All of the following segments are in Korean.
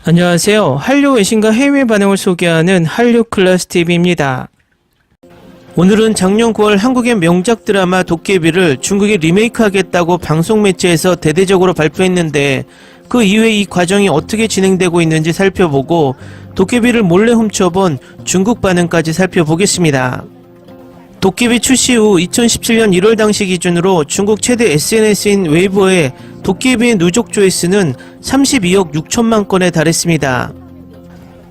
안녕하세요. 한류 외신과 해외 반응을 소개하는 한류클래스TV입니다. 오늘은 작년 9월 한국의 명작 드라마 도깨비를 중국이 리메이크하겠다고 방송 매체에서 대대적으로 발표했는데 그 이후에 이 과정이 어떻게 진행되고 있는지 살펴보고 도깨비를 몰래 훔쳐본 중국 반응까지 살펴보겠습니다. 도깨비 출시 후 2017년 1월 당시 기준으로 중국 최대 SNS인 웨이보의 도깨비의 누적 조회수는 32억 6천만 건에 달했습니다.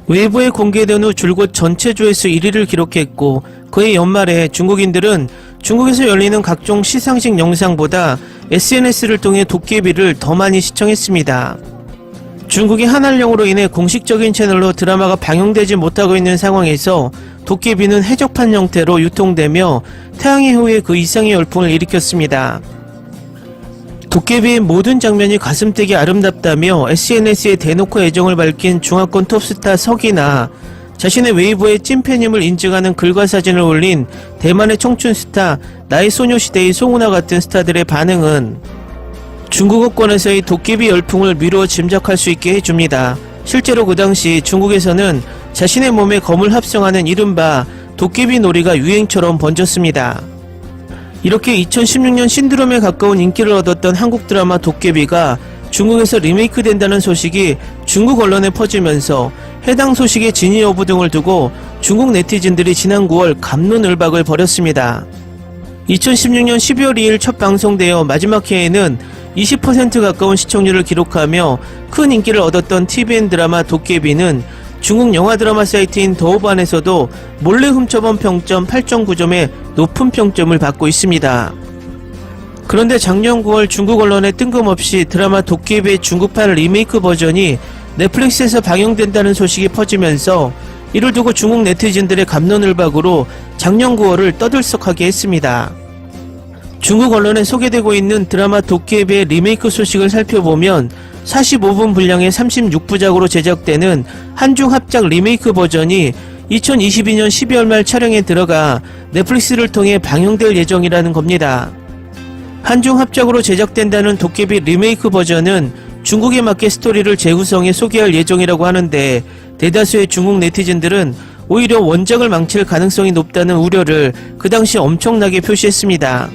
웨이보에 공개된 후 줄곧 전체 조회수 1위를 기록했고 그해 연말에 중국인들은 중국에서 열리는 각종 시상식 영상보다 SNS를 통해 도깨비를 더 많이 시청했습니다. 중국이 한한령으로 인해 공식적인 채널로 드라마가 방영되지 못하고 있는 상황에서 도깨비는 해적판 형태로 유통되며 태양의 후예 그 이상의 열풍을 일으켰습니다. 도깨비의 모든 장면이 가슴되게 아름답다며 SNS에 대놓고 애정을 밝힌 중화권 톱스타 석이나 자신의 웨이보에 찐팬임을 인증하는 글과 사진을 올린 대만의 청춘 스타 나의 소녀시대의 송은아 같은 스타들의 반응은 중국어권에서의 도깨비 열풍을 미루어 짐작할 수 있게 해줍니다. 실제로 그 당시 중국에서는 자신의 몸에 검을 합성하는 이른바 도깨비 놀이가 유행처럼 번졌습니다. 이렇게 2016년 신드롬에 가까운 인기를 얻었던 한국 드라마 도깨비가 중국에서 리메이크 된다는 소식이 중국 언론에 퍼지면서 해당 소식의 진위 여부 등을 두고 중국 네티즌들이 지난 9월 갑론을박을 벌였습니다. 2016년 12월 2일 첫 방송되어 마지막 회에는 20% 가까운 시청률을 기록하며 큰 인기를 얻었던 TVN 드라마 도깨비는 중국 영화 드라마 사이트인 더오반에서도 몰래 훔쳐본 평점 8.9점의 높은 평점을 받고 있습니다. 그런데 작년 9월 중국 언론에 뜬금없이 드라마 도깨비의 중국판 리메이크 버전이 넷플릭스에서 방영된다는 소식이 퍼지면서 이를 두고 중국 네티즌들의 갑론을박으로 작년 9월을 떠들썩하게 했습니다. 중국 언론에 소개되고 있는 드라마 도깨비의 리메이크 소식을 살펴보면 45분 분량의 36부작으로 제작되는 한중 합작 리메이크 버전이 2022년 12월 말 촬영에 들어가 넷플릭스를 통해 방영될 예정이라는 겁니다. 한중 합작으로 제작된다는 도깨비 리메이크 버전은 중국에 맞게 스토리를 재구성해 소개할 예정이라고 하는데 대다수의 중국 네티즌들은 오히려 원작을 망칠 가능성이 높다는 우려를 그 당시 엄청나게 표시했습니다.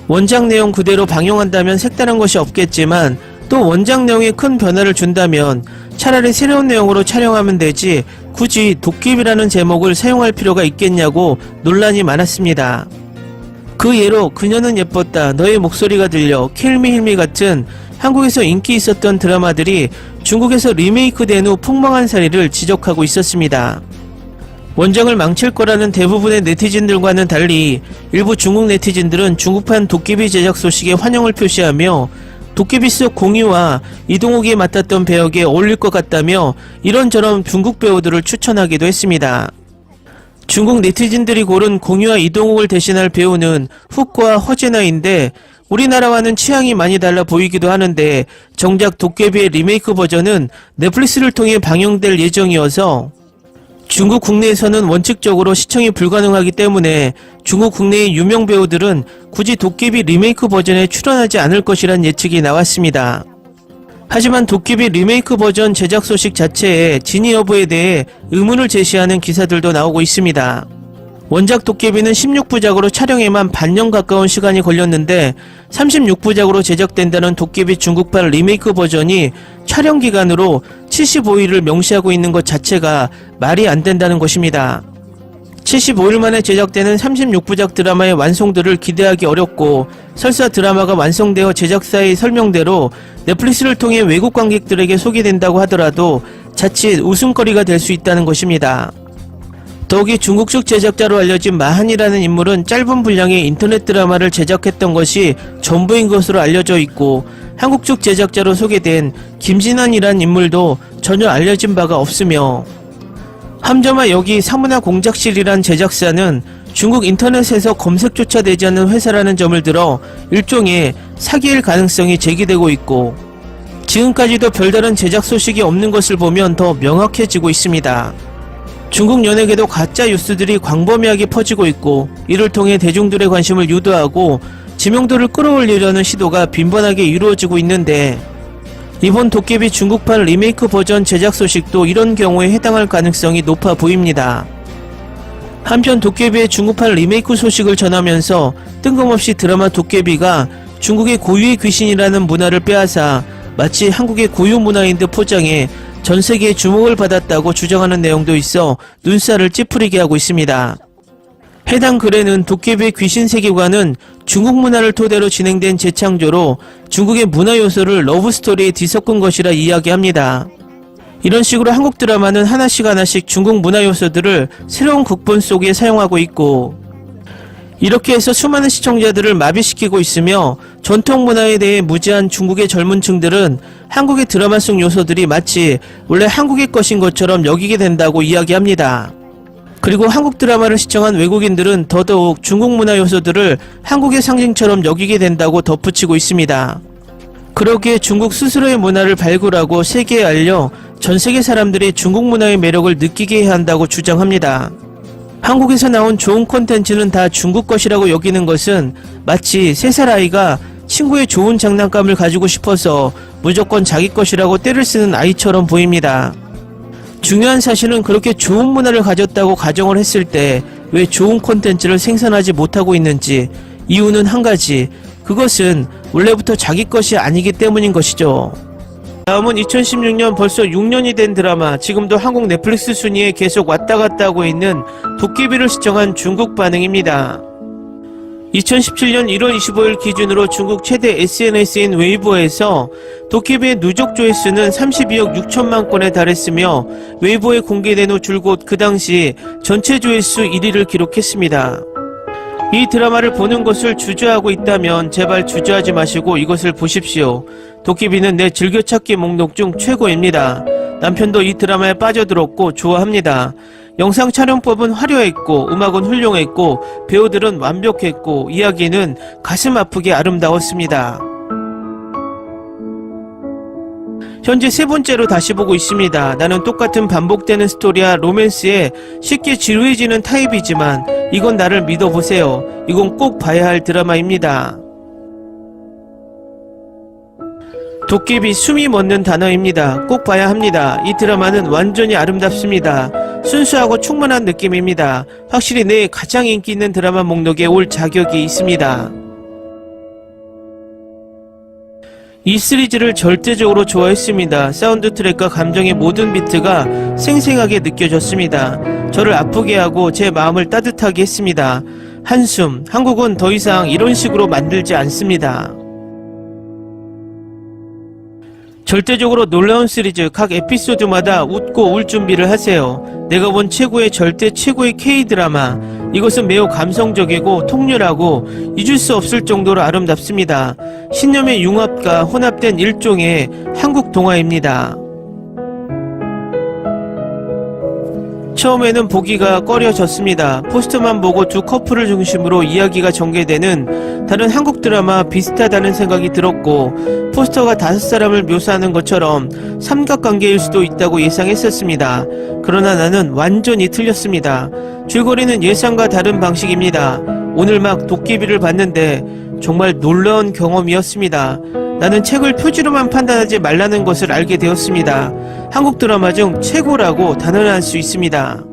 원작 내용 그대로 방영한다면 색다른 것이 없겠지만 또 원작 내용에 큰 변화를 준다면 차라리 새로운 내용으로 촬영하면 되지 굳이 도깨비라는 제목을 사용할 필요가 있겠냐고 논란이 많았습니다. 그 예로 그녀는 예뻤다, 너의 목소리가 들려, 킬미 힐미 같은 한국에서 인기 있었던 드라마들이 중국에서 리메이크된 후 폭망한 사례를 지적하고 있었습니다. 원작을 망칠 거라는 대부분의 네티즌들과는 달리 일부 중국 네티즌들은 중국판 도깨비 제작 소식에 환영을 표시하며 도깨비 속 공유와 이동욱이 맡았던 배역에 어울릴 것 같다며 이런저런 중국 배우들을 추천하기도 했습니다. 중국 네티즌들이 고른 공유와 이동욱을 대신할 배우는 훅과 허재나인데 우리나라와는 취향이 많이 달라 보이기도 하는데 정작 도깨비의 리메이크 버전은 넷플릭스를 통해 방영될 예정이어서 중국 국내에서는 원칙적으로 시청이 불가능하기 때문에 중국 국내의 유명 배우들은 굳이 도깨비 리메이크 버전에 출연하지 않을 것이란 예측이 나왔습니다. 하지만 도깨비 리메이크 버전 제작 소식 자체의 진위 여부에 대해 의문을 제시하는 기사들도 나오고 있습니다. 원작 도깨비는 16부작으로 촬영에만 반년 가까운 시간이 걸렸는데 36부작으로 제작된다는 도깨비 중국판 리메이크 버전이 촬영 기간으로 75일을 명시하고 있는 것 자체가 말이 안 된다는 것입니다. 75일 만에 제작되는 36부작 드라마의 완성도를 기대하기 어렵고 설사 드라마가 완성되어 제작사의 설명대로 넷플릭스를 통해 외국 관객들에게 소개된다고 하더라도 자칫 웃음거리가 될 수 있다는 것입니다. 더욱이 중국 측 제작자로 알려진 마한이라는 인물은 짧은 분량의 인터넷 드라마를 제작했던 것이 전부인 것으로 알려져 있고 한국 측 제작자로 소개된 김진환이란 인물도 전혀 알려진 바가 없으며 함저마 여기 사무나 공작실이란 제작사는 중국 인터넷에서 검색조차 되지 않는 회사라는 점을 들어 일종의 사기일 가능성이 제기되고 있고 지금까지도 별다른 제작 소식이 없는 것을 보면 더 명확해지고 있습니다. 중국 연예계도 가짜 뉴스들이 광범위하게 퍼지고 있고 이를 통해 대중들의 관심을 유도하고 지명도를 끌어올리려는 시도가 빈번하게 이루어지고 있는데 이번 도깨비 중국판 리메이크 버전 제작 소식도 이런 경우에 해당할 가능성이 높아 보입니다. 한편 도깨비의 중국판 리메이크 소식을 전하면서 뜬금없이 드라마 도깨비가 중국의 고유의 귀신이라는 문화를 빼앗아 마치 한국의 고유 문화인 듯 포장해 전 세계의 주목을 받았다고 주장하는 내용도 있어 눈살을 찌푸리게 하고 있습니다. 해당 글에는 도깨비의 귀신 세계관은 중국 문화를 토대로 진행된 재창조로 중국의 문화 요소를 러브스토리에 뒤섞은 것이라 이야기합니다. 이런 식으로 한국 드라마는 하나씩 중국 문화 요소들을 새로운 극본 속에 사용하고 있고, 이렇게 해서 수많은 시청자들을 마비시키고 있으며 전통 문화에 대해 무지한 중국의 젊은 층들은 한국의 드라마 속 요소들이 마치 원래 한국의 것인 것처럼 여기게 된다고 이야기합니다. 그리고 한국 드라마를 시청한 외국인들은 더더욱 중국 문화 요소들을 한국의 상징처럼 여기게 된다고 덧붙이고 있습니다. 그러기에 중국 스스로의 문화를 발굴하고 세계에 알려 전 세계 사람들이 중국 문화의 매력을 느끼게 해야 한다고 주장합니다. 한국에서 나온 좋은 콘텐츠는 다 중국 것이라고 여기는 것은 마치 3살 아이가 친구의 좋은 장난감을 가지고 싶어서 무조건 자기 것이라고 떼를 쓰는 아이처럼 보입니다. 중요한 사실은 그렇게 좋은 문화를 가졌다고 가정을 했을 때 왜 좋은 콘텐츠를 생산하지 못하고 있는지, 이유는 한 가지, 그것은 원래부터 자기 것이 아니기 때문인 것이죠. 다음은 2016년 벌써 6년이 된 드라마, 지금도 한국 넷플릭스 순위에 계속 왔다갔다 하고 있는 도깨비를 시청한 중국 반응입니다. 2017년 1월 25일 기준으로 중국 최대 SNS인 웨이보에서 도깨비의 누적 조회수는 32억 6천만 건에 달했으며 웨이보에 공개된 후 줄곧 그 당시 전체 조회수 1위를 기록했습니다. 이 드라마를 보는 것을 주저하고 있다면 제발 주저하지 마시고 이것을 보십시오. 도깨비는 내 즐겨찾기 목록 중 최고입니다. 남편도 이 드라마에 빠져들었고 좋아합니다. 영상 촬영법은 화려했고 음악은 훌륭했고 배우들은 완벽했고 이야기는 가슴 아프게 아름다웠습니다. 현재 3번째로 다시 보고 있습니다. 나는 똑같은 반복되는 스토리와 로맨스에 쉽게 지루해지는 타입이지만 이건 나를 믿어보세요. 이건 꼭 봐야 할 드라마입니다. 도깨비 숨이 멎는 단어입니다. 꼭 봐야 합니다. 이 드라마는 완전히 아름답습니다. 순수하고 충만한 느낌입니다. 확실히 내 가장 인기 있는 드라마 목록에 올 자격이 있습니다. 이 시리즈를 절대적으로 좋아했습니다. 사운드 트랙과 감정의 모든 비트가 생생하게 느껴졌습니다. 저를 아프게 하고 제 마음을 따뜻하게 했습니다. 한숨, 한국은 더 이상 이런 식으로 만들지 않습니다. 절대적으로 놀라운 시리즈, 각 에피소드마다 웃고 울 준비를 하세요. 내가 본 최고의 절대 최고의 K-드라마. 이것은 매우 감성적이고 통렬하고 잊을 수 없을 정도로 아름답습니다. 신념의 융합과 혼합된 일종의 한국 동화입니다. 처음에는 보기가 꺼려졌습니다. 포스터만 보고 두 커플을 중심으로 이야기가 전개되는 다른 한국 드라마 비슷하다는 생각이 들었고, 포스터가 5사람을 묘사하는 것처럼 삼각관계일 수도 있다고 예상했었습니다. 그러나 나는 완전히 틀렸습니다. 줄거리는 예상과 다른 방식입니다. 오늘 막 도깨비를 봤는데 정말 놀라운 경험이었습니다. 나는 책을 표지로만 판단하지 말라는 것을 알게 되었습니다. 한국 드라마 중 최고라고 단언할 수 있습니다.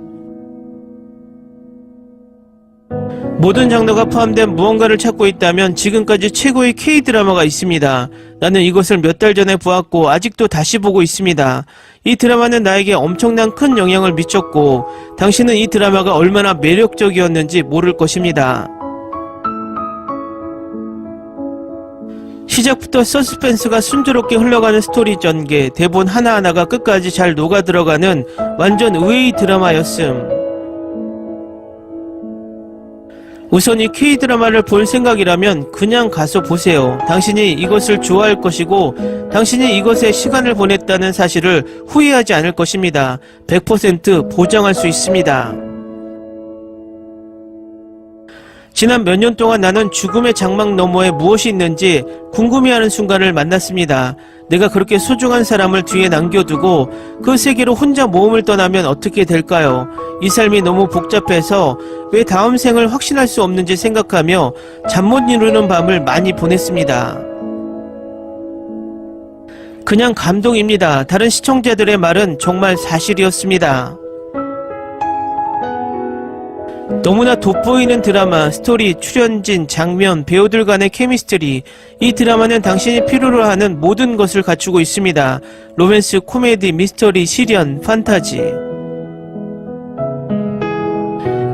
모든 장르가 포함된 무언가를 찾고 있다면 지금까지 최고의 K-드라마가 있습니다. 나는 이것을 몇 달 전에 보았고 아직도 다시 보고 있습니다. 이 드라마는 나에게 엄청난 큰 영향을 미쳤고 당신은 이 드라마가 얼마나 매력적이었는지 모를 것입니다. 시작부터 서스펜스가 순조롭게 흘러가는 스토리 전개, 대본 하나하나가 끝까지 잘 녹아들어가는 완전 의외의 드라마였음. 우선 이 K-드라마를 볼 생각이라면 그냥 가서 보세요. 당신이 이것을 좋아할 것이고 당신이 이것에 시간을 보냈다는 사실을 후회하지 않을 것입니다. 100% 보장할 수 있습니다. 지난 몇 년 동안 나는 죽음의 장막 너머에 무엇이 있는지 궁금해하는 순간을 만났습니다. 내가 그렇게 소중한 사람을 뒤에 남겨두고 그 세계로 혼자 모험을 떠나면 어떻게 될까요? 이 삶이 너무 복잡해서 왜 다음 생을 확신할 수 없는지 생각하며 잠 못 이루는 밤을 많이 보냈습니다. 그냥 감동입니다. 다른 시청자들의 말은 정말 사실이었습니다. 너무나 돋보이는 드라마, 스토리, 출연진, 장면, 배우들 간의 케미스트리. 이 드라마는 당신이 필요로 하는 모든 것을 갖추고 있습니다. 로맨스, 코미디, 미스터리, 시련, 판타지.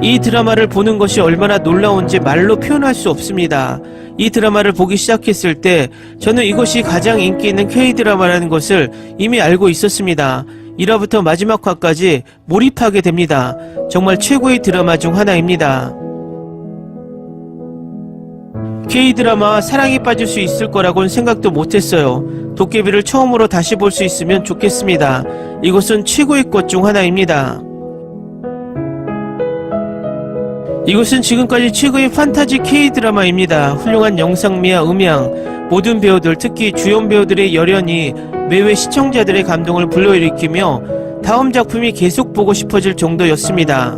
이 드라마를 보는 것이 얼마나 놀라운지 말로 표현할 수 없습니다. 이 드라마를 보기 시작했을 때 저는 이것이 가장 인기 있는 K-드라마라는 것을 이미 알고 있었습니다. 1화부터 마지막 화까지 몰입하게 됩니다. 정말 최고의 드라마 중 하나입니다. K-드라마와 사랑에 빠질 수 있을 거라고는 생각도 못했어요. 도깨비를 처음으로 다시 볼 수 있으면 좋겠습니다. 이것은 최고의 것 중 하나입니다. 이것은 지금까지 최고의 판타지 K-드라마입니다. 훌륭한 영상미와 음향, 모든 배우들, 특히 주연 배우들의 열연이 매회 시청자들의 감동을 불러일으키며 다음 작품이 계속 보고 싶어질 정도였습니다.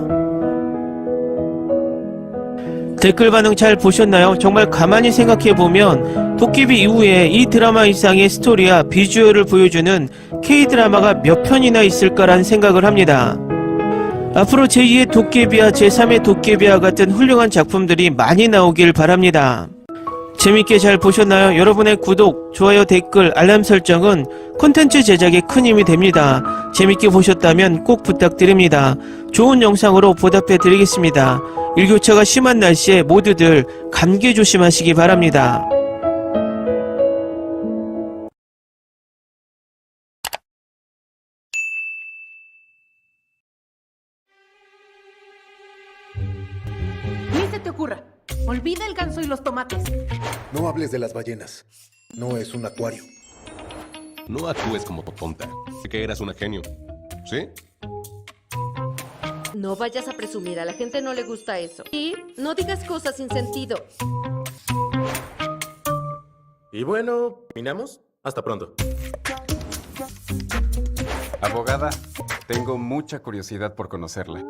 댓글 반응 잘 보셨나요? 정말 가만히 생각해보면 도깨비 이후에 이 드라마 이상의 스토리와 비주얼을 보여주는 K-드라마가 몇 편이나 있을까라는 생각을 합니다. 앞으로 제2의 도깨비와 제3의 도깨비와 같은 훌륭한 작품들이 많이 나오길 바랍니다. 재밌게 잘 보셨나요? 여러분의 구독, 좋아요, 댓글, 알람 설정은 콘텐츠 제작에 큰 힘이 됩니다. 재밌게 보셨다면 꼭 부탁드립니다. 좋은 영상으로 보답해 드리겠습니다. 일교차가 심한 날씨에 모두들 감기 조심하시기 바랍니다. Ni se te ocurra. Olvida el ganso y los tomates. No hables de las ballenas. No es un acuario. No actúes como tonta. Que eras una genio. ¿Sí? No vayas a presumir, a la gente no le gusta eso. Y no digas cosas sin sentido. Y bueno, ¿terminamos? Hasta pronto. Abogada, tengo mucha curiosidad por conocerla.